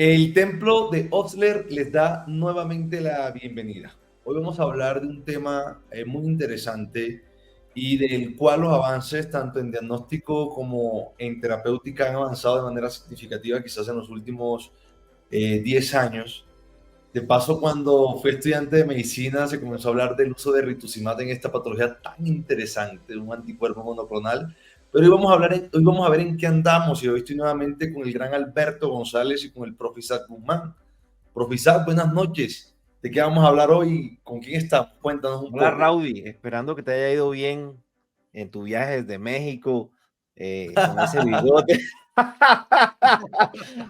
El templo de Osler les da nuevamente la bienvenida. Hoy vamos a hablar de un tema muy interesante y del cual los avances tanto en diagnóstico como en terapéutica han avanzado de manera significativa quizás en los últimos 10 años. De paso, cuando fui estudiante de medicina se comenzó a hablar del uso de rituximab en esta patología tan interesante, un anticuerpo monoclonal. Pero hoy vamos a ver en qué andamos y hoy estoy nuevamente con el gran Alberto González y con el profe Isaac Guzmán. Profe Isaac, buenas noches. ¿De qué vamos a hablar hoy? ¿Con quién estamos? Cuéntanos un Hola poco. Rowdy, esperando que te haya ido bien en tu viaje desde México, con ese bigote.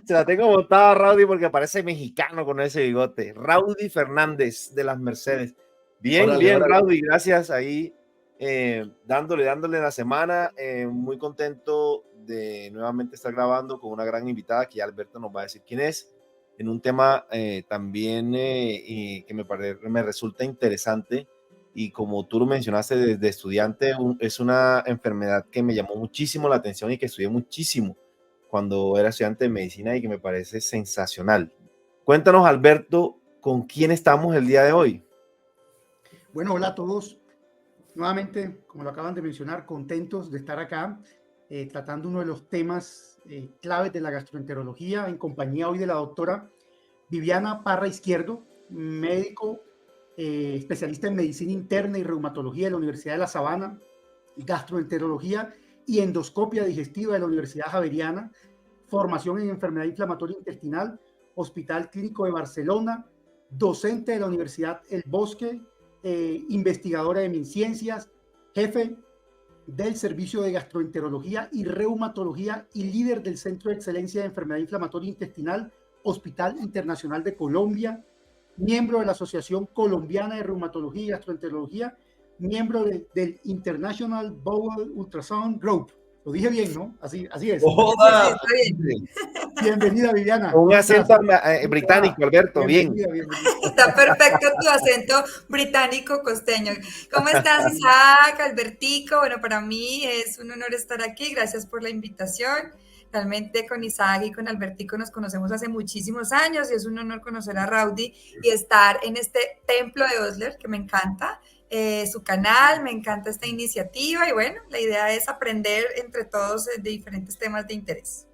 Se la tengo montada Rowdy porque parece mexicano con ese bigote. Rowdy Fernández de las Mercedes. Bien, Órale, bien, órale. Rowdy, gracias ahí. Dándole la semana. Muy contento de nuevamente estar grabando con una gran invitada que ya Alberto nos va a decir quién es, en un tema también y que me resulta interesante. Y como tú lo mencionaste desde estudiante, es una enfermedad que me llamó muchísimo la atención y que estudié muchísimo cuando era estudiante de medicina y que me parece sensacional. Cuéntanos, Alberto, ¿con quién estamos el día de hoy? Bueno, hola a todos. Nuevamente, como lo acaban de mencionar, contentos de estar acá tratando uno de los temas claves de la gastroenterología en compañía hoy de la doctora Viviana Parra Izquierdo, médico especialista en medicina interna y reumatología de la Universidad de La Sabana, gastroenterología y endoscopia digestiva de la Universidad Javeriana, formación en enfermedad inflamatoria intestinal, Hospital Clínico de Barcelona, docente de la Universidad El Bosque, investigadora de MinCiencias, jefe del Servicio de Gastroenterología y Reumatología y líder del Centro de Excelencia de Enfermedad Inflamatoria Intestinal, Hospital Internacional de Colombia, miembro de la Asociación Colombiana de Reumatología y Gastroenterología, miembro del International Bowel Ultrasound Group. Lo dije bien, ¿no? Así es. Sí, sí, Hola. está bien. Bienvenida, Viviana. Un ¿Cómo estás? acento británico, Alberto, bien. Bienvenida. Está perfecto tu acento británico costeño. ¿Cómo estás, Isaac, Albertico? Bueno, para mí es un honor estar aquí. Gracias por la invitación. Realmente con Isaac y con Albertico nos conocemos hace muchísimos años y es un honor conocer a Rowdy y estar en este templo de Osler que me encanta. Su canal, me encanta esta iniciativa y bueno, la idea es aprender entre todos de diferentes temas de interés.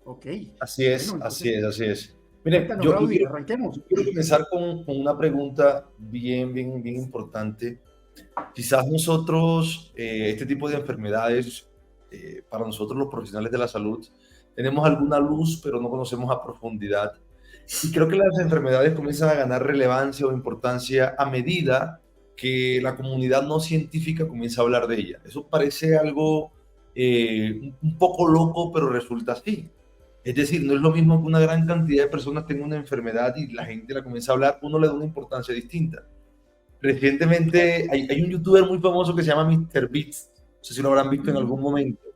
Ok. Así es, Bueno, así entonces, es, así es. Miren, cuéntanos, Rowdy, arranquemos. yo quiero comenzar con una pregunta bien importante. Quizás nosotros, este tipo de enfermedades, para nosotros los profesionales de la salud, tenemos alguna luz, pero no conocemos a profundidad. Y creo que las enfermedades comienzan a ganar relevancia o importancia a medida que la comunidad no científica comienza a hablar de ella. Eso parece algo un poco loco, pero resulta así. Es decir, no es lo mismo que una gran cantidad de personas tengan una enfermedad y la gente la comienza a hablar, uno le da una importancia distinta. Recientemente hay un youtuber muy famoso que se llama MrBeast, no sé si lo habrán visto en algún momento,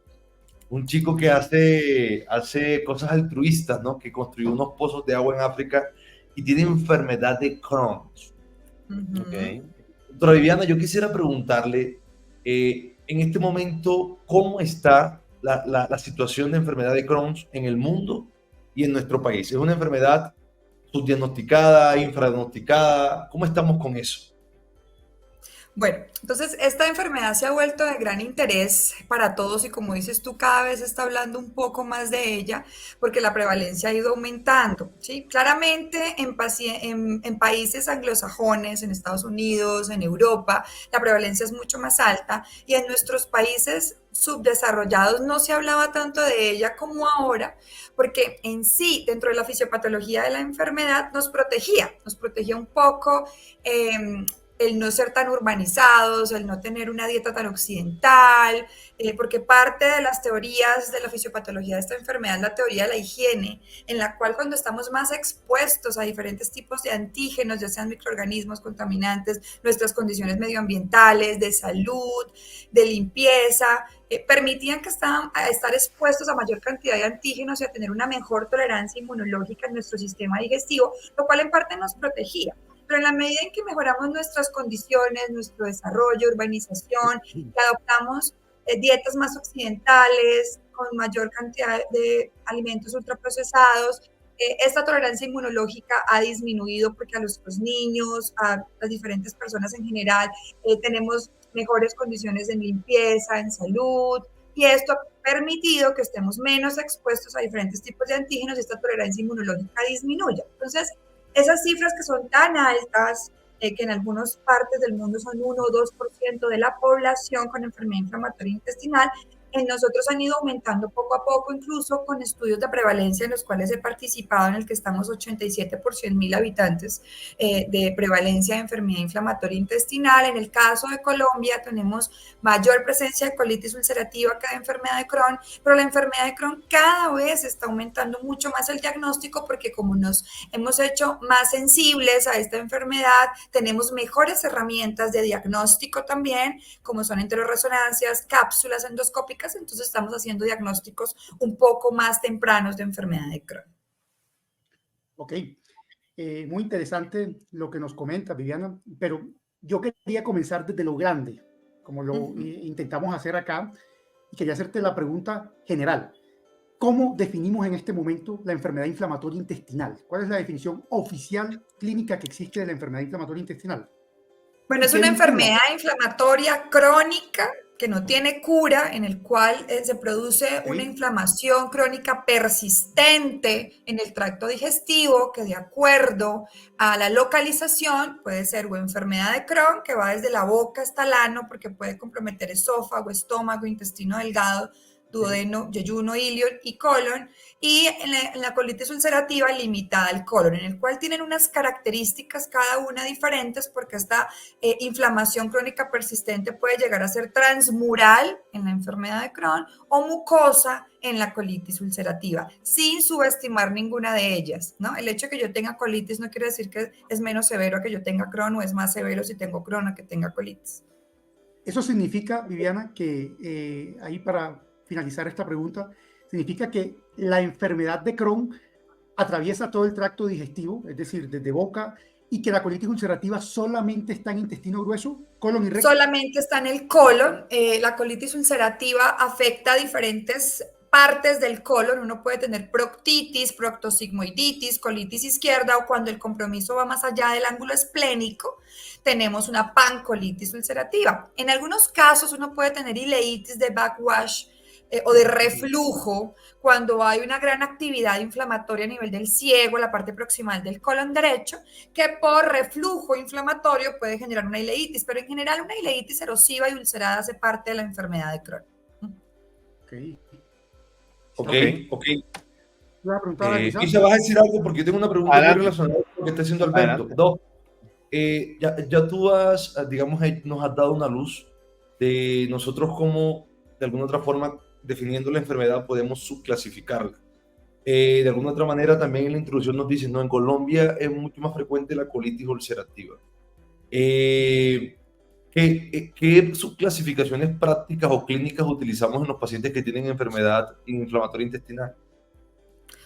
un chico que hace cosas altruistas, ¿no? Que construyó unos pozos de agua en África y tiene enfermedad de Crohn. Ujú. Okay. Doctora Viviana, yo quisiera preguntarle, en este momento, ¿cómo está la situación de enfermedad de Crohn en el mundo y en nuestro país? ¿Es una enfermedad subdiagnosticada, infradiagnosticada? ¿Cómo estamos con eso? Bueno, entonces esta enfermedad se ha vuelto de gran interés para todos y como dices tú, cada vez se está hablando un poco más de ella porque la prevalencia ha ido aumentando, ¿sí? Claramente en países anglosajones, en Estados Unidos, en Europa, la prevalencia es mucho más alta y en nuestros países subdesarrollados no se hablaba tanto de ella como ahora, porque en sí, dentro de la fisiopatología de la enfermedad, nos protegía un poco. El no ser tan urbanizados, el no tener una dieta tan occidental, porque parte de las teorías de la fisiopatología de esta enfermedad es la teoría de la higiene, en la cual cuando estamos más expuestos a diferentes tipos de antígenos, ya sean microorganismos contaminantes, nuestras condiciones medioambientales, de salud, de limpieza, permitían que a estar expuestos a mayor cantidad de antígenos y a tener una mejor tolerancia inmunológica en nuestro sistema digestivo, lo cual en parte nos protegía. Pero en la medida en que mejoramos nuestras condiciones, nuestro desarrollo, urbanización, que adoptamos dietas más occidentales, con mayor cantidad de alimentos ultraprocesados, esta tolerancia inmunológica ha disminuido porque a los niños, a las diferentes personas en general, tenemos mejores condiciones en limpieza, en salud, y esto ha permitido que estemos menos expuestos a diferentes tipos de antígenos y esta tolerancia inmunológica disminuya. Entonces, esas cifras que son tan altas, que en algunas partes del mundo son 1 o 2% de la población con enfermedad inflamatoria intestinal, en nosotros han ido aumentando poco a poco, incluso con estudios de prevalencia en los cuales he participado, en el que estamos 87 por 100.000 habitantes de prevalencia de enfermedad inflamatoria intestinal. En el caso de Colombia tenemos mayor presencia de colitis ulcerativa que de enfermedad de Crohn, pero la enfermedad de Crohn cada vez está aumentando mucho más el diagnóstico porque como nos hemos hecho más sensibles a esta enfermedad, tenemos mejores herramientas de diagnóstico también, como son enteroresonancias, cápsulas endoscópicas. Entonces estamos haciendo diagnósticos un poco más tempranos de enfermedad de Crohn. Ok, muy interesante lo que nos comenta Viviana, pero yo quería comenzar desde lo grande, como lo intentamos hacer acá, y quería hacerte la pregunta general. ¿Cómo definimos en este momento la enfermedad inflamatoria intestinal? ¿Cuál es la definición oficial clínica que existe de la enfermedad inflamatoria intestinal? Bueno, es una enfermedad inflamatoria crónica que no tiene cura, en el cual se produce una inflamación crónica persistente en el tracto digestivo, que de acuerdo a la localización puede ser o enfermedad de Crohn, que va desde la boca hasta el ano, porque puede comprometer esófago, estómago, intestino delgado, duodeno, yeyuno, ilion y colon, y en la colitis ulcerativa limitada al colon, en el cual tienen unas características cada una diferentes, porque esta inflamación crónica persistente puede llegar a ser transmural en la enfermedad de Crohn o mucosa en la colitis ulcerativa, sin subestimar ninguna de ellas, ¿no? El hecho de que yo tenga colitis no quiere decir que es menos severo a que yo tenga Crohn, o es más severo si tengo Crohn a que tenga colitis. Eso significa, Viviana, que ahí para finalizar esta pregunta, significa que la enfermedad de Crohn atraviesa todo el tracto digestivo, es decir, desde boca, y que la colitis ulcerativa solamente está en intestino grueso, colon y recto. Solamente está en el colon. La colitis ulcerativa afecta a diferentes partes del colon. Uno puede tener proctitis, proctosigmoiditis, colitis izquierda, o cuando el compromiso va más allá del ángulo esplénico, tenemos una pancolitis ulcerativa. En algunos casos uno puede tener ileitis de backwash, o de reflujo, cuando hay una gran actividad inflamatoria a nivel del ciego, la parte proximal del colon derecho, que por reflujo inflamatorio puede generar una ileitis, pero en general una ileitis erosiva y ulcerada hace parte de la enfermedad de Crohn. Ok. Quizá vas a decir algo porque yo tengo una pregunta muy relacionada con lo que está haciendo Alberto. Ya tú digamos, nos has dado una luz de nosotros cómo, de alguna otra forma, definiendo la enfermedad, podemos subclasificarla. De alguna otra manera, también en la introducción nos dicen, no, en Colombia es mucho más frecuente la colitis ulcerativa. ¿Qué subclasificaciones prácticas o clínicas utilizamos en los pacientes que tienen enfermedad inflamatoria intestinal?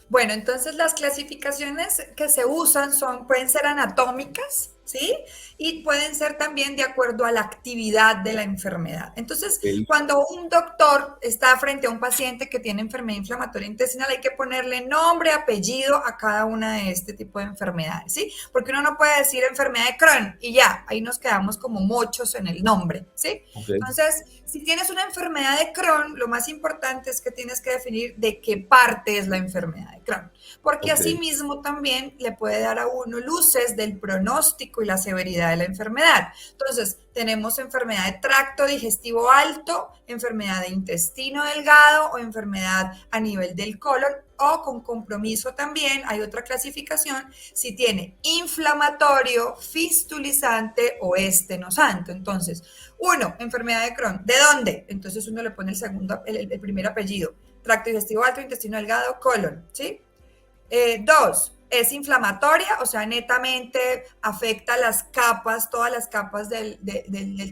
Bueno, entonces las clasificaciones que se usan pueden ser anatómicas, ¿sí? Y pueden ser también de acuerdo a la actividad de la enfermedad. Entonces, cuando un doctor está frente a un paciente que tiene enfermedad inflamatoria intestinal, hay que ponerle nombre, apellido a cada una de este tipo de enfermedades, ¿sí? Porque uno no puede decir enfermedad de Crohn y ya, ahí nos quedamos como mochos en el nombre, ¿sí? Entonces, si tienes una enfermedad de Crohn, lo más importante es que tienes que definir de qué parte es la enfermedad de Crohn, porque asimismo también le puede dar a uno luces del pronóstico y la severidad de la enfermedad. Entonces, tenemos enfermedad de tracto digestivo alto, enfermedad de intestino delgado o enfermedad a nivel del colon, o con compromiso también, hay otra clasificación, si tiene inflamatorio, fistulizante o estenosante. Entonces, uno, enfermedad de Crohn, ¿de dónde? Entonces uno le pone el primer apellido, tracto digestivo alto, intestino delgado, colon, ¿sí? Dos, es inflamatoria, o sea, netamente afecta las capas, todas las capas del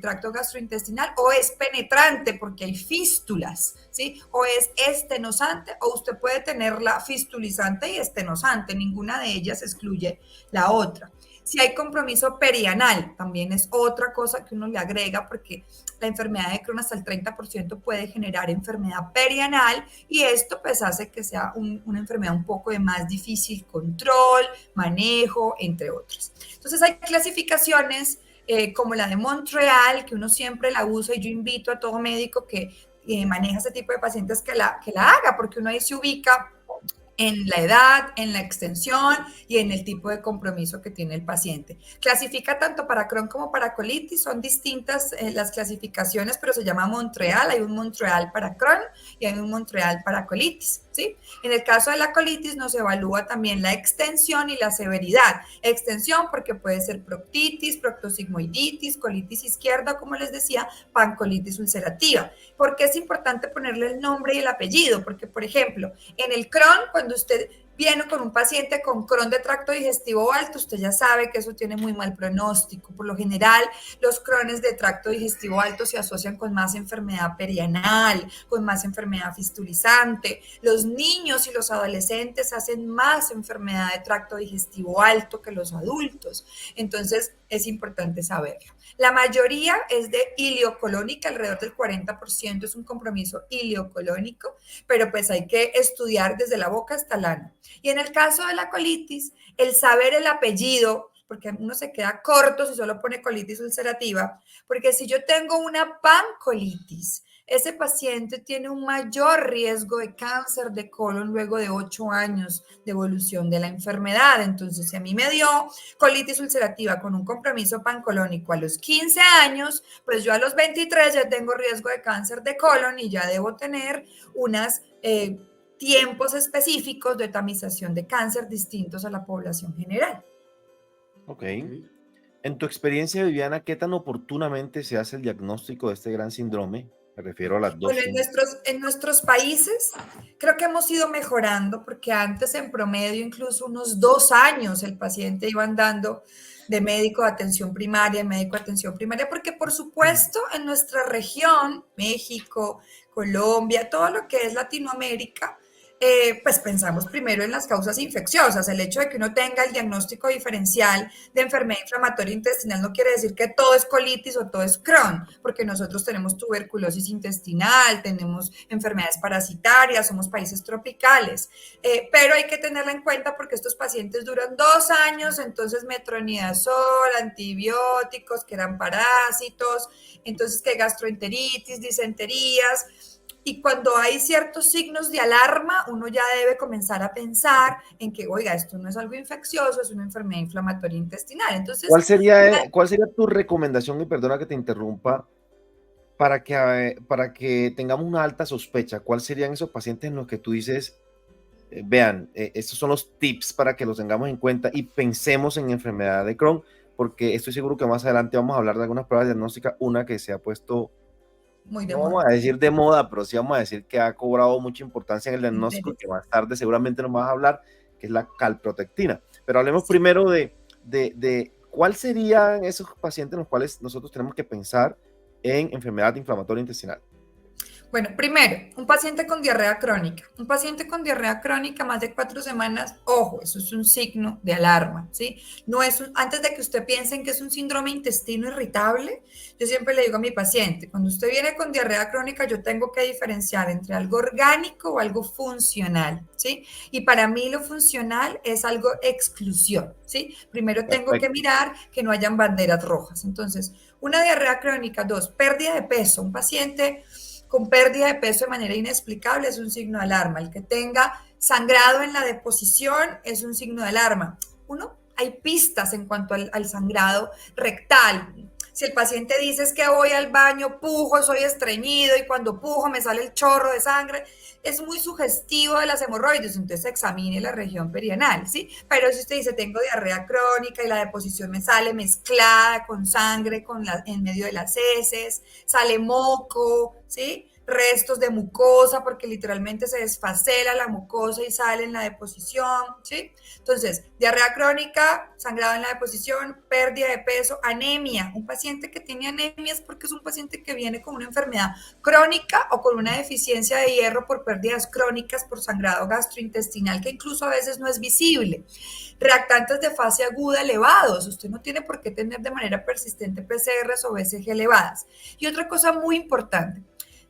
tracto gastrointestinal, o es penetrante porque hay fístulas, ¿sí? O es estenosante, o usted puede tenerla fistulizante y estenosante, ninguna de ellas excluye la otra. Si hay compromiso perianal, también es otra cosa que uno le agrega porque la enfermedad de Crohn hasta el 30% puede generar enfermedad perianal y esto pues hace que sea una enfermedad un poco de más difícil control, manejo, entre otros. Entonces hay clasificaciones como la de Montreal, que uno siempre la usa y yo invito a todo médico que maneja ese tipo de pacientes que la haga, porque uno ahí se ubica en la edad, en la extensión y en el tipo de compromiso que tiene el paciente. Clasifica tanto para Crohn como para colitis, son distintas las clasificaciones, pero se llama Montreal. Hay un Montreal para Crohn y hay un Montreal para colitis, ¿sí? En el caso de la colitis nos evalúa también la extensión y la severidad. Extensión porque puede ser proctitis, proctosigmoiditis, colitis izquierda, como les decía, pancolitis ulcerativa. ¿Por qué es importante ponerle el nombre y el apellido? Porque, por ejemplo, en el Crohn, cuando usted viene con un paciente con Crohn de tracto digestivo alto, usted ya sabe que eso tiene muy mal pronóstico. Por lo general, los Crohnes de tracto digestivo alto se asocian con más enfermedad perianal, con más enfermedad fistulizante. Los niños y los adolescentes hacen más enfermedad de tracto digestivo alto que los adultos. Entonces, es importante saberlo. La mayoría es de ileocolónica, alrededor del 40% es un compromiso ileocolónico, pero pues hay que estudiar desde la boca hasta el ano. Y en el caso de la colitis, el saber el apellido, porque uno se queda corto si solo pone colitis ulcerativa, porque si yo tengo una pancolitis, ese paciente tiene un mayor riesgo de cáncer de colon luego de 8 años de evolución de la enfermedad. Entonces, si a mí me dio colitis ulcerativa con un compromiso pancolónico a los 15 años, pues yo a los 23 ya tengo riesgo de cáncer de colon y ya debo tener unas tiempos específicos de tamización de cáncer distintos a la población general. Ok. En tu experiencia, Viviana, ¿qué tan oportunamente se hace el diagnóstico de este gran síndrome? Me refiero a las dos. Bueno, en nuestros países creo que hemos ido mejorando porque antes en promedio incluso unos 2 años el paciente iba andando de médico de atención primaria, porque por supuesto en nuestra región, México, Colombia, todo lo que es Latinoamérica, pues pensamos primero en las causas infecciosas. El hecho de que uno tenga el diagnóstico diferencial de enfermedad inflamatoria intestinal no quiere decir que todo es colitis o todo es Crohn, porque nosotros tenemos tuberculosis intestinal, tenemos enfermedades parasitarias, somos países tropicales, pero hay que tenerla en cuenta porque estos pacientes duran 2 años, entonces metronidazol, antibióticos que eran parásitos, entonces que gastroenteritis, disenterías. Y cuando hay ciertos signos de alarma, uno ya debe comenzar a pensar en que, oiga, esto no es algo infeccioso, es una enfermedad inflamatoria intestinal. Entonces, ¿Cuál sería tu recomendación, y perdona que te interrumpa, para que tengamos una alta sospecha? ¿Cuáles serían esos pacientes en los que tú dices, vean, estos son los tips para que los tengamos en cuenta y pensemos en enfermedad de Crohn? Porque estoy seguro que más adelante vamos a hablar de algunas pruebas diagnósticas, una que se ha puesto... muy de No moda. vamos a decir de moda, pero sí vamos a decir que ha cobrado mucha importancia en el diagnóstico, que más tarde seguramente nos vas a hablar, que es la calprotectina. Pero hablemos primero de cuál serían esos pacientes en los cuales nosotros tenemos que pensar en enfermedad inflamatoria intestinal. Bueno, primero, un paciente con diarrea crónica. Un paciente con diarrea crónica más de 4 semanas, ojo, eso es un signo de alarma, ¿sí? No es antes de que usted piense en que es un síndrome intestino irritable, yo siempre le digo a mi paciente, cuando usted viene con diarrea crónica, yo tengo que diferenciar entre algo orgánico o algo funcional, ¿sí? Y para mí lo funcional es algo exclusión, ¿sí? Primero tengo que mirar que no hayan banderas rojas. Entonces, una diarrea crónica, 2, pérdida de peso. Un paciente con pérdida de peso de manera inexplicable es un signo de alarma. El que tenga sangrado en la deposición es un signo de alarma. Hay pistas en cuanto al sangrado rectal. Si el paciente dice es que voy al baño, pujo, soy estreñido y cuando pujo me sale el chorro de sangre, es muy sugestivo de las hemorroides, entonces examine la región perianal, ¿sí? Pero si usted dice tengo diarrea crónica y la deposición me sale mezclada con sangre en medio de las heces, sale moco, ¿sí? restos de mucosa, porque literalmente se desfacela la mucosa y sale en la deposición, ¿sí? Entonces, diarrea crónica, sangrado en la deposición, pérdida de peso, anemia. Un paciente que tiene anemia es porque es un paciente que viene con una enfermedad crónica o con una deficiencia de hierro por pérdidas crónicas, por sangrado gastrointestinal, que incluso a veces no es visible. Reactantes de fase aguda elevados. Usted no tiene por qué tener de manera persistente PCRs o BCG elevadas. Y otra cosa muy importante.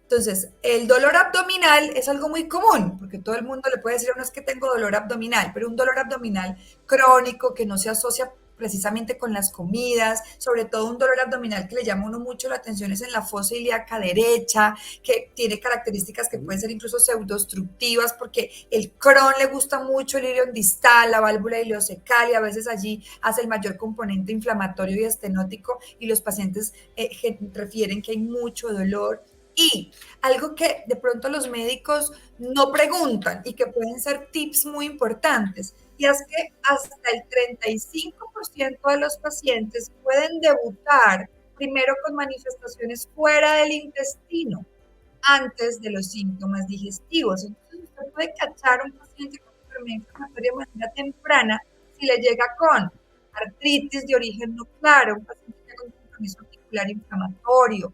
Entonces, el dolor abdominal es algo muy común, porque todo el mundo le puede decir, no es que tengo dolor abdominal, pero un dolor abdominal crónico que no se asocia precisamente con las comidas, sobre todo un dolor abdominal que le llama a uno mucho la atención es en la fosa ilíaca derecha, que tiene características que pueden ser incluso pseudoobstructivas, porque el Crohn le gusta mucho el ilion distal, la válvula ileocecal, y a veces allí hace el mayor componente inflamatorio y estenótico, y los pacientes refieren que hay mucho dolor. Y algo que de pronto los médicos no preguntan y que pueden ser tips muy importantes, y es que hasta el 35% de los pacientes pueden debutar primero con manifestaciones fuera del intestino, antes de los síntomas digestivos. Entonces, usted puede cachar a un paciente con enfermedad inflamatoria de manera temprana si le llega con artritis de origen no claro, un paciente que con compromiso articular inflamatorio,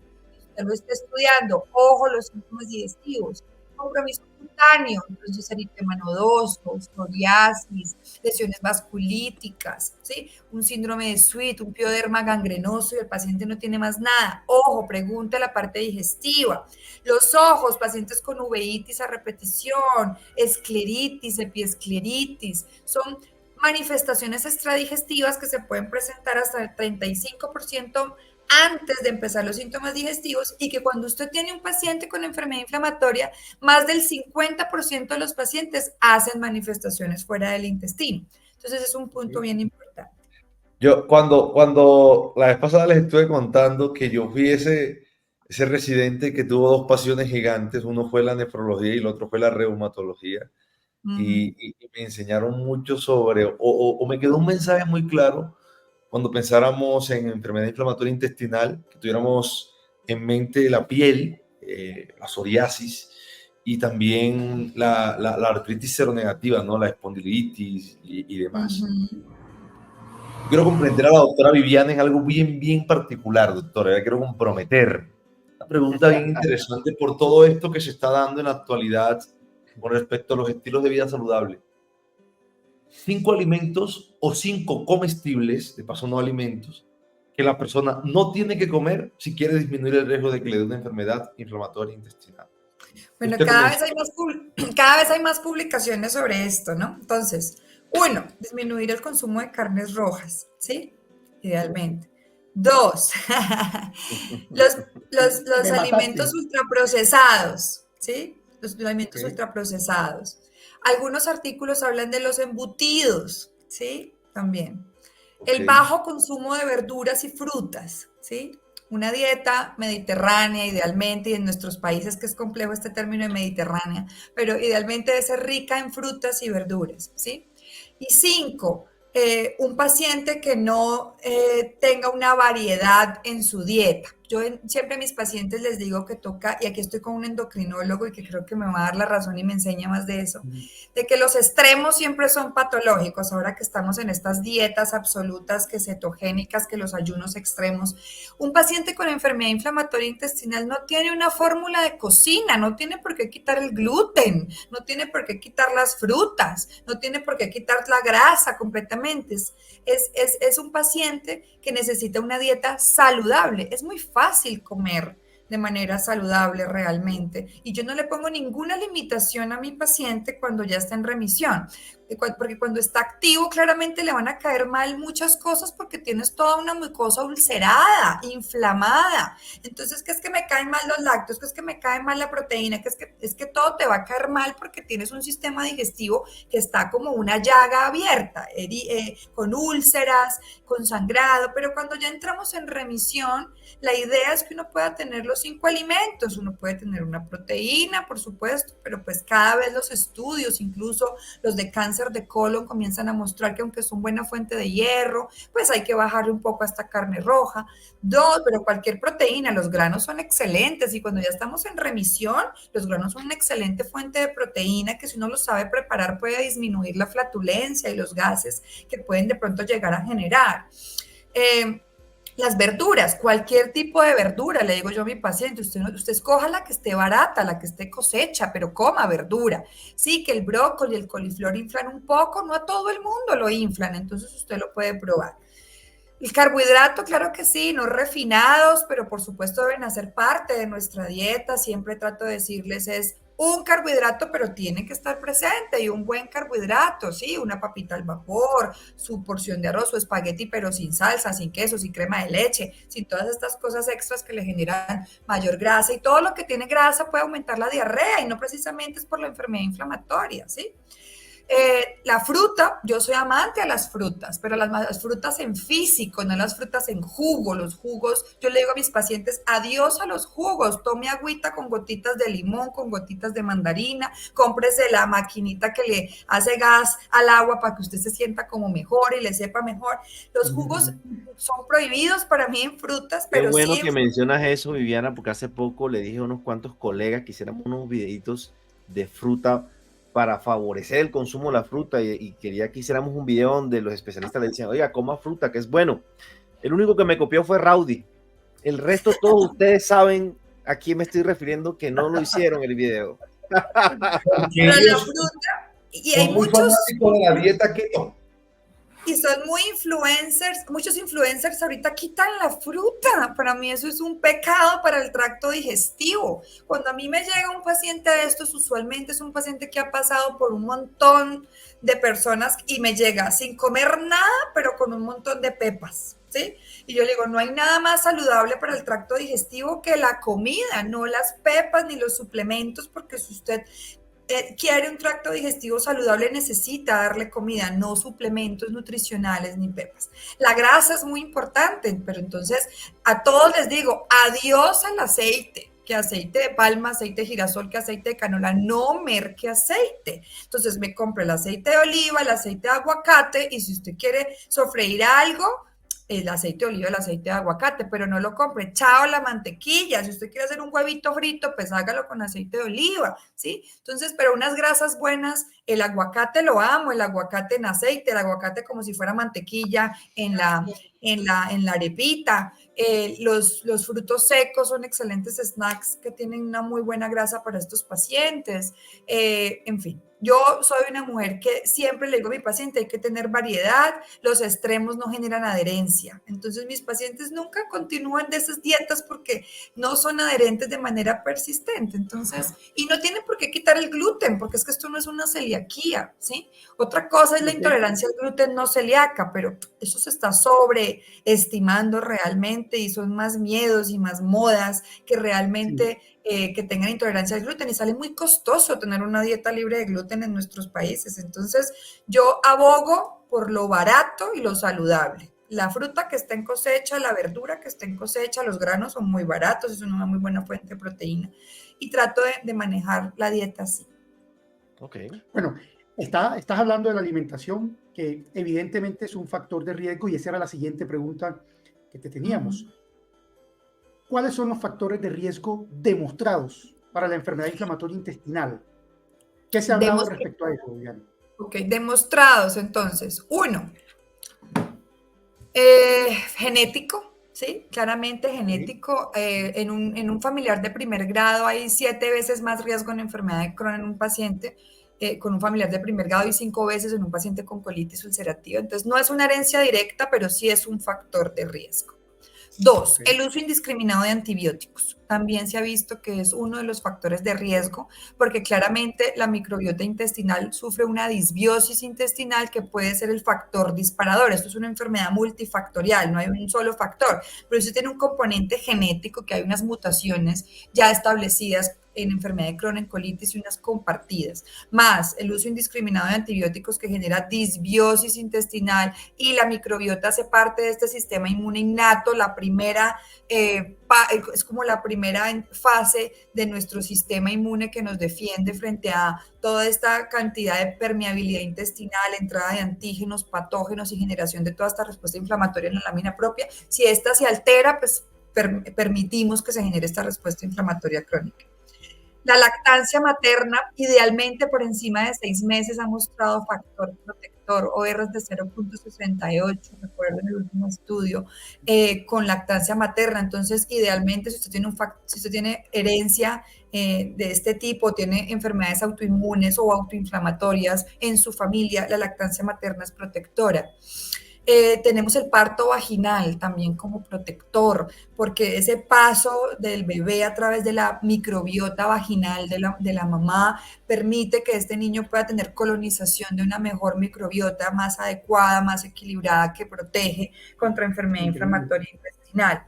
usted lo está estudiando, ojo, los síntomas digestivos, compromiso cutáneo, entonces eritema nodoso, psoriasis, lesiones vasculíticas, ¿sí? Un síndrome de Sweet, un pioderma gangrenoso y el paciente no tiene más nada. Ojo, pregunta la parte digestiva. Los ojos, pacientes con uveitis a repetición, escleritis, epiescleritis, son manifestaciones extradigestivas que se pueden presentar hasta el 35% antes de empezar los síntomas digestivos, y que cuando usted tiene un paciente con enfermedad inflamatoria, más del 50% de los pacientes hacen manifestaciones fuera del intestino. Entonces es un punto bien importante. Yo cuando la vez pasada les estuve contando que yo fui ese residente que tuvo dos pasiones gigantes, uno fue la nefrología y el otro fue la reumatología, y me enseñaron mucho sobre, o me quedó un mensaje muy claro cuando pensáramos en enfermedad inflamatoria intestinal, que tuviéramos en mente la piel, la psoriasis y también la artritis seronegativa, ¿no? La espondilitis y demás. Quiero comprender a la doctora Viviana en algo bien particular, doctora. La quiero comprometer. Una pregunta bien interesante por todo esto que se está dando en la actualidad con respecto a los estilos de vida saludable. 5 alimentos o 5 comestibles, de paso no alimentos, que la persona no tiene que comer si quiere disminuir el riesgo de que le dé una enfermedad inflamatoria intestinal. Bueno, cada vez hay más publicaciones sobre esto, ¿no? Entonces, 1, disminuir el consumo de carnes rojas, ¿sí? Idealmente. 2, los alimentos ultraprocesados, ¿sí? Los alimentos ultraprocesados. Algunos artículos hablan de los embutidos, ¿sí? También. El bajo consumo de verduras y frutas, ¿sí? Una dieta mediterránea, idealmente, y en nuestros países que es complejo este término de mediterránea, pero idealmente debe ser rica en frutas y verduras, ¿sí? Y 5, un paciente que no tenga una variedad en su dieta. Yo siempre a mis pacientes les digo que toca, y aquí estoy con un endocrinólogo y que creo que me va a dar la razón y me enseña más de eso, de que los extremos siempre son patológicos. Ahora que estamos en estas dietas absolutas, que cetogénicas, que los ayunos extremos, un paciente con enfermedad inflamatoria intestinal no tiene una fórmula de cocina, no tiene por qué quitar el gluten, no tiene por qué quitar las frutas, no tiene por qué quitar la grasa completamente. Es un paciente que necesita una dieta saludable. Es muy fácil comer de manera saludable realmente. Y yo no le pongo ninguna limitación a mi paciente cuando ya está en remisión. Porque cuando está activo, claramente le van a caer mal muchas cosas porque tienes toda una mucosa ulcerada, inflamada. Entonces, ¿qué es que me caen mal los lácteos? ¿Qué es que me cae mal la proteína? Es que todo te va a caer mal porque tienes un sistema digestivo que está como una llaga abierta, con úlceras, con sangrado. Pero cuando ya entramos en remisión, la idea es que uno pueda tener los 5 alimentos. Uno puede tener una proteína, por supuesto, pero pues cada vez los estudios, incluso los de cáncer cáncer de colon comienzan a mostrar que aunque son buena fuente de hierro, pues hay que bajarle un poco a esta carne roja. 2, pero cualquier proteína, los granos son excelentes y cuando ya estamos en remisión, los granos son una excelente fuente de proteína que si uno lo sabe preparar puede disminuir la flatulencia y los gases que pueden de pronto llegar a generar. Las verduras, cualquier tipo de verdura, le digo yo a mi paciente, usted escoja la que esté barata, la que esté cosecha, pero coma verdura. Sí, que el brócoli y el coliflor inflan un poco, no a todo el mundo lo inflan, entonces usted lo puede probar. El carbohidrato, claro que sí, no refinados, pero por supuesto deben hacer parte de nuestra dieta. Siempre trato de decirles es un carbohidrato, pero tiene que estar presente y un buen carbohidrato, sí, una papita al vapor, su porción de arroz o espagueti, pero sin salsa, sin queso, sin crema de leche, sin todas estas cosas extras que le generan mayor grasa y todo lo que tiene grasa puede aumentar la diarrea y no precisamente es por la enfermedad inflamatoria, ¿sí? La fruta, yo soy amante a las frutas, pero las frutas en físico, no las frutas en jugo. Los jugos, yo le digo a mis pacientes, adiós a los jugos, tome agüita con gotitas de limón, con gotitas de mandarina, cómprese la maquinita que le hace gas al agua para que usted se sienta como mejor y le sepa mejor. Los jugos son prohibidos para mí en frutas, pero qué bueno sí que mencionas eso, Viviana, porque hace poco le dije a unos cuantos colegas que hiciéramos unos videitos de fruta para favorecer el consumo de la fruta y quería que hiciéramos un video donde los especialistas le decían, oiga, coma fruta, que es bueno. El único que me copió fue Rowdy. El resto todos ustedes saben a quién me estoy refiriendo que no lo hicieron el video. Pero la fruta, y hay muy muchos fanáticos de la dieta keto. y son muy influencers, muchos influencers ahorita quitan la fruta. Para mí eso es un pecado para el tracto digestivo. Cuando a mí me llega un paciente de estos, usualmente es un paciente que ha pasado por un montón de personas y me llega sin comer nada, pero con un montón de pepas, ¿sí? Y yo le digo, no hay nada más saludable para el tracto digestivo que la comida, no las pepas ni los suplementos, porque si usted quiere un tracto digestivo saludable, necesita darle comida, no suplementos nutricionales ni pepas. La grasa es muy importante, pero entonces a todos les digo, adiós al aceite, que aceite de palma, aceite de girasol, que aceite de canola, no merque aceite. Entonces me compro el aceite de oliva, el aceite de aguacate, y si usted quiere sofreír algo, el aceite de oliva, el aceite de aguacate, pero no lo compre. Chao la mantequilla. Si usted quiere hacer un huevito frito, pues hágalo con aceite de oliva, ¿sí? Entonces, pero unas grasas buenas, el aguacate lo amo, el aguacate en aceite, el aguacate como si fuera mantequilla en la arepita. Los frutos secos son excelentes snacks que tienen una muy buena grasa para estos pacientes. En fin, yo soy una mujer que siempre le digo a mi paciente, hay que tener variedad, los extremos no generan adherencia. Entonces mis pacientes nunca continúan de esas dietas porque no son adherentes de manera persistente. Entonces, y no tienen por qué quitar el gluten, porque es que esto no es una celiaquía, ¿sí? Otra cosa es la intolerancia al gluten no celíaca, pero eso se está sobreestimando realmente y son más miedos y más modas que realmente que tengan intolerancia al gluten y sale muy costoso tener una dieta libre de gluten en nuestros países. Entonces, yo abogo por lo barato y lo saludable. La fruta que está en cosecha, la verdura que está en cosecha, los granos son muy baratos, es una muy buena fuente de proteína y trato de manejar la dieta así. Ok. Bueno, estás hablando de la alimentación, que evidentemente es un factor de riesgo y esa era la siguiente pregunta que te teníamos. ¿Cuáles son los factores de riesgo demostrados para la enfermedad inflamatoria intestinal? ¿Qué se ha hablado respecto a eso, Viviana? Ok, demostrados entonces. 1, genético, ¿sí? Claramente genético. En un familiar de primer grado hay 7 veces más riesgo en enfermedad de Crohn en un paciente con un familiar de primer grado y 5 veces en un paciente con colitis ulcerativa. Entonces no es una herencia directa, pero sí es un factor de riesgo. 2, el uso indiscriminado de antibióticos. También se ha visto que es uno de los factores de riesgo porque claramente la microbiota intestinal sufre una disbiosis intestinal que puede ser el factor disparador. Esto es una enfermedad multifactorial, no hay un solo factor, pero sí tiene un componente genético, que hay unas mutaciones ya establecidas en enfermedad de Crohn, en colitis y unas compartidas, más el uso indiscriminado de antibióticos que genera disbiosis intestinal y la microbiota hace parte de este sistema inmune innato, la primera, es como la primera fase de nuestro sistema inmune que nos defiende frente a toda esta cantidad de permeabilidad intestinal, entrada de antígenos, patógenos y generación de toda esta respuesta inflamatoria en la lámina propia. Si esta se altera, pues permitimos que se genere esta respuesta inflamatoria crónica. La lactancia materna, idealmente por encima de 6 meses, ha mostrado factor protector, ORs de 0.68, recuerdo en el último estudio, con lactancia materna. Entonces, idealmente, si usted tiene herencia de este tipo, tiene enfermedades autoinmunes o autoinflamatorias en su familia, la lactancia materna es protectora. Tenemos el parto vaginal también como protector, porque ese paso del bebé a través de la microbiota vaginal de la mamá permite que este niño pueda tener colonización de una mejor microbiota más adecuada, más equilibrada, que protege contra enfermedad inflamatoria intestinal.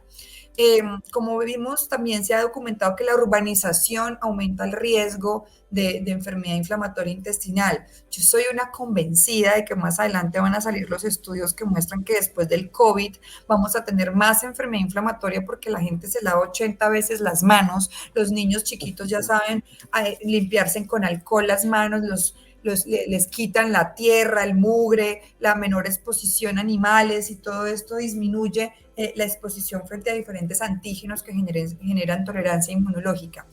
Como vimos, también se ha documentado que la urbanización aumenta el riesgo de enfermedad inflamatoria intestinal. Yo soy una convencida de que más adelante van a salir los estudios que muestran que después del COVID vamos a tener más enfermedad inflamatoria porque la gente se lava 80 veces las manos, los niños chiquitos ya saben limpiarse con alcohol las manos, les quitan la tierra, el mugre, la menor exposición a animales y todo esto disminuye la exposición frente a diferentes antígenos que generan tolerancia inmunológica.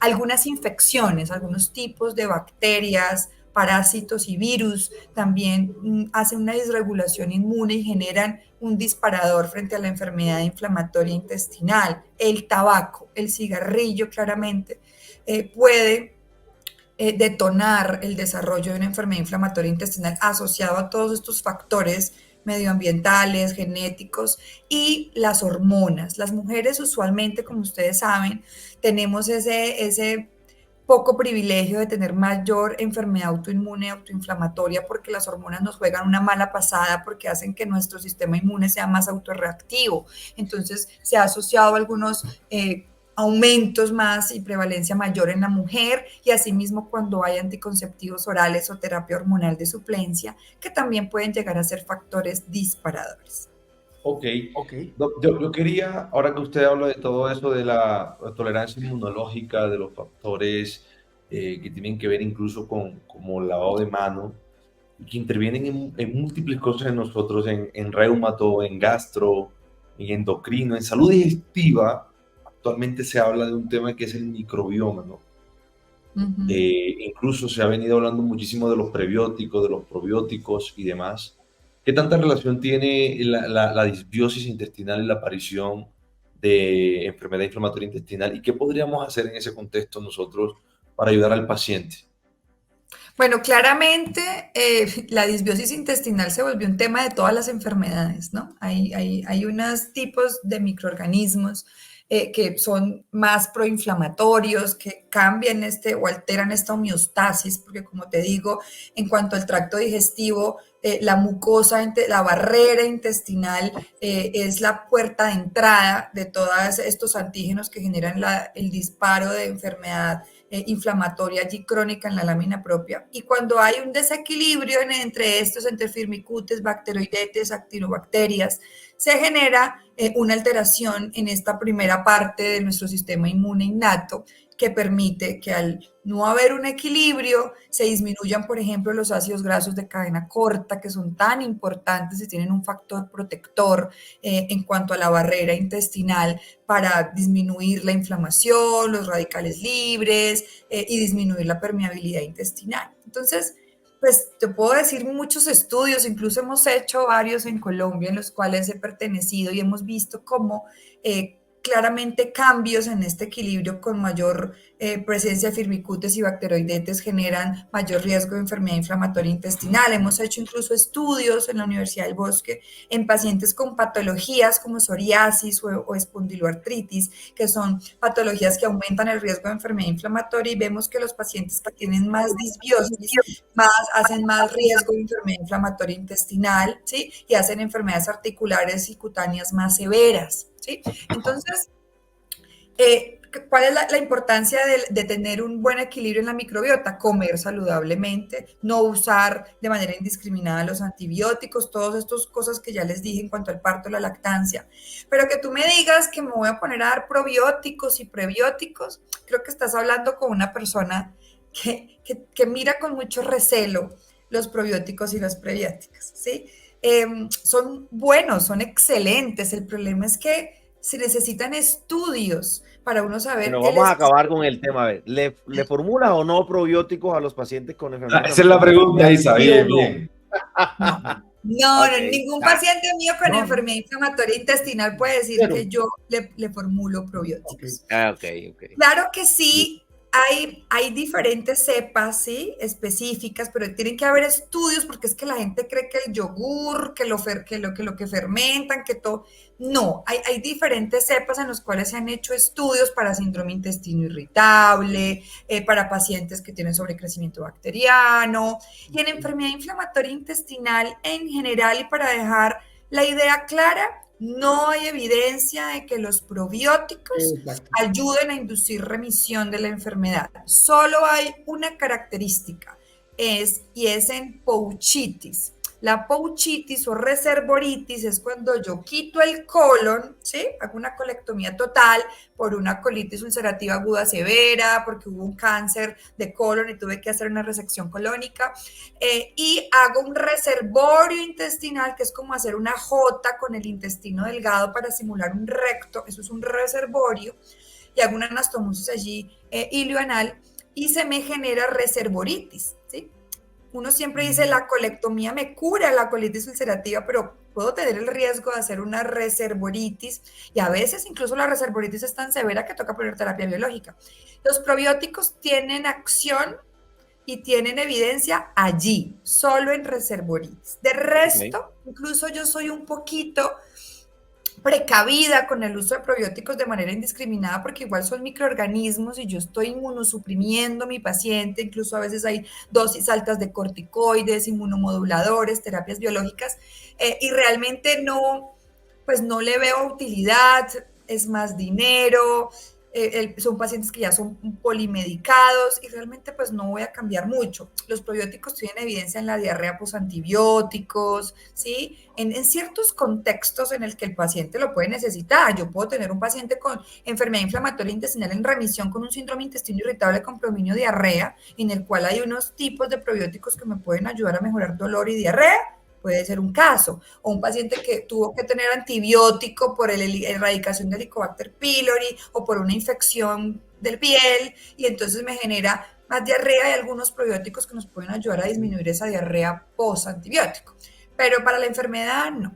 Algunas infecciones, algunos tipos de bacterias, parásitos y virus también hacen una disregulación inmune y generan un disparador frente a la enfermedad inflamatoria intestinal. El tabaco, el cigarrillo claramente puede detonar el desarrollo de una enfermedad inflamatoria intestinal asociado a todos estos factores medioambientales, genéticos y las hormonas. Las mujeres usualmente, como ustedes saben, tenemos ese poco privilegio de tener mayor enfermedad autoinmune, autoinflamatoria, porque las hormonas nos juegan una mala pasada porque hacen que nuestro sistema inmune sea más autorreactivo. Entonces, se ha asociado a algunos aumentos más y prevalencia mayor en la mujer y asimismo cuando hay anticonceptivos orales o terapia hormonal de suplencia, que también pueden llegar a ser factores disparadores. Ok. Yo quería, ahora que usted habla de todo eso de la tolerancia inmunológica, de los factores que tienen que ver incluso con como lavado de mano, que intervienen en múltiples cosas en nosotros, en reumato, en gastro, en endocrino, en salud digestiva. Actualmente se habla de un tema que es el microbioma, ¿no? Incluso se ha venido hablando muchísimo de los prebióticos, de los probióticos y demás. ¿Qué tanta relación tiene la disbiosis intestinal y la aparición de enfermedad inflamatoria intestinal? ¿Y qué podríamos hacer en ese contexto nosotros para ayudar al paciente? Bueno, claramente la disbiosis intestinal se volvió un tema de todas las enfermedades, ¿no? Hay unos tipos de microorganismos que son más proinflamatorios, que cambian o alteran esta homeostasis, porque como te digo, en cuanto al tracto digestivo, la mucosa, la barrera intestinal es la puerta de entrada de todos estos antígenos que generan el disparo de enfermedad inflamatoria allí crónica en la lámina propia. Y cuando hay un desequilibrio entre estos, entre firmicutes, bacteroidetes, actinobacterias, se genera una alteración en esta primera parte de nuestro sistema inmune innato que permite que al no haber un equilibrio se disminuyan, por ejemplo, los ácidos grasos de cadena corta, que son tan importantes y tienen un factor protector en cuanto a la barrera intestinal para disminuir la inflamación, los radicales libres y disminuir la permeabilidad intestinal. Entonces, pues te puedo decir muchos estudios, incluso hemos hecho varios en Colombia en los cuales he pertenecido y hemos visto cómo claramente cambios en este equilibrio con mayor presencia de firmicutes y bacteroidetes generan mayor riesgo de enfermedad inflamatoria intestinal. Hemos hecho incluso estudios en la Universidad del Bosque en pacientes con patologías como psoriasis o espondiloartritis, que son patologías que aumentan el riesgo de enfermedad inflamatoria, y vemos que los pacientes que tienen más disbiosis hacen más riesgo de enfermedad inflamatoria intestinal, ¿sí? Y hacen enfermedades articulares y cutáneas más severas, ¿sí? Entonces, ¿Cuál es la importancia de tener un buen equilibrio en la microbiota? Comer saludablemente, no usar de manera indiscriminada los antibióticos, todas estas cosas que ya les dije en cuanto al parto, la lactancia. Pero que tú me digas que me voy a poner a dar probióticos y prebióticos, creo que estás hablando con una persona que mira con mucho recelo los probióticos y los prebióticos, ¿sí? Son buenos, son excelentes. El problema es que se necesitan estudios para uno saber. Bueno, vamos a acabar con el tema. A ver, ¿le formulas o no probióticos a los pacientes con enfermedades? Esa es la pregunta, Isa. Bien, bien. No, Okay. Ningún paciente mío con enfermedad inflamatoria intestinal puede decir que yo le formulo probióticos. Okay. Claro que sí. Hay diferentes cepas, ¿sí? Específicas, pero tienen que haber estudios porque es que la gente cree que el yogur, que lo que fermentan, que todo. No, hay diferentes cepas en los cuales se han hecho estudios para síndrome intestino irritable, para pacientes que tienen sobrecrecimiento bacteriano y en enfermedad inflamatoria intestinal en general. Y para dejar la idea clara, no hay evidencia de que los probióticos ayuden a inducir remisión de la enfermedad. Solo hay una característica, y es en pouchitis. La pouchitis o reservoritis es cuando yo quito el colon, ¿sí? Hago una colectomía total por una colitis ulcerativa aguda severa, porque hubo un cáncer de colon y tuve que hacer una resección colónica, y hago un reservorio intestinal, que es como hacer una jota con el intestino delgado para simular un recto, eso es un reservorio, y hago una anastomosis allí ilioanal y se me genera reservoritis, ¿sí? Uno siempre dice, la colectomía me cura la colitis ulcerativa, pero puedo tener el riesgo de hacer una reservoritis y a veces incluso la reservoritis es tan severa que toca poner terapia biológica. Los probióticos tienen acción y tienen evidencia allí, solo en reservoritis. De resto, incluso yo soy un poquito precavida con el uso de probióticos de manera indiscriminada porque igual son microorganismos y yo estoy inmunosuprimiendo a mi paciente, incluso a veces hay dosis altas de corticoides, inmunomoduladores, terapias biológicas, y realmente no le veo utilidad, es más dinero, son pacientes que ya son polimedicados y realmente pues no voy a cambiar mucho. Los probióticos tienen evidencia en la diarrea posantibióticos, ¿sí? En ciertos contextos en el que el paciente lo puede necesitar. Yo puedo tener un paciente con enfermedad inflamatoria intestinal en remisión con un síndrome intestino irritable con predominio diarrea, en el cual hay unos tipos de probióticos que me pueden ayudar a mejorar dolor y diarrea. Puede ser un caso, o un paciente que tuvo que tener antibiótico por la erradicación del Helicobacter pylori o por una infección del piel y entonces me genera más diarrea y algunos probióticos que nos pueden ayudar a disminuir esa diarrea post-antibiótico. Pero para la enfermedad no.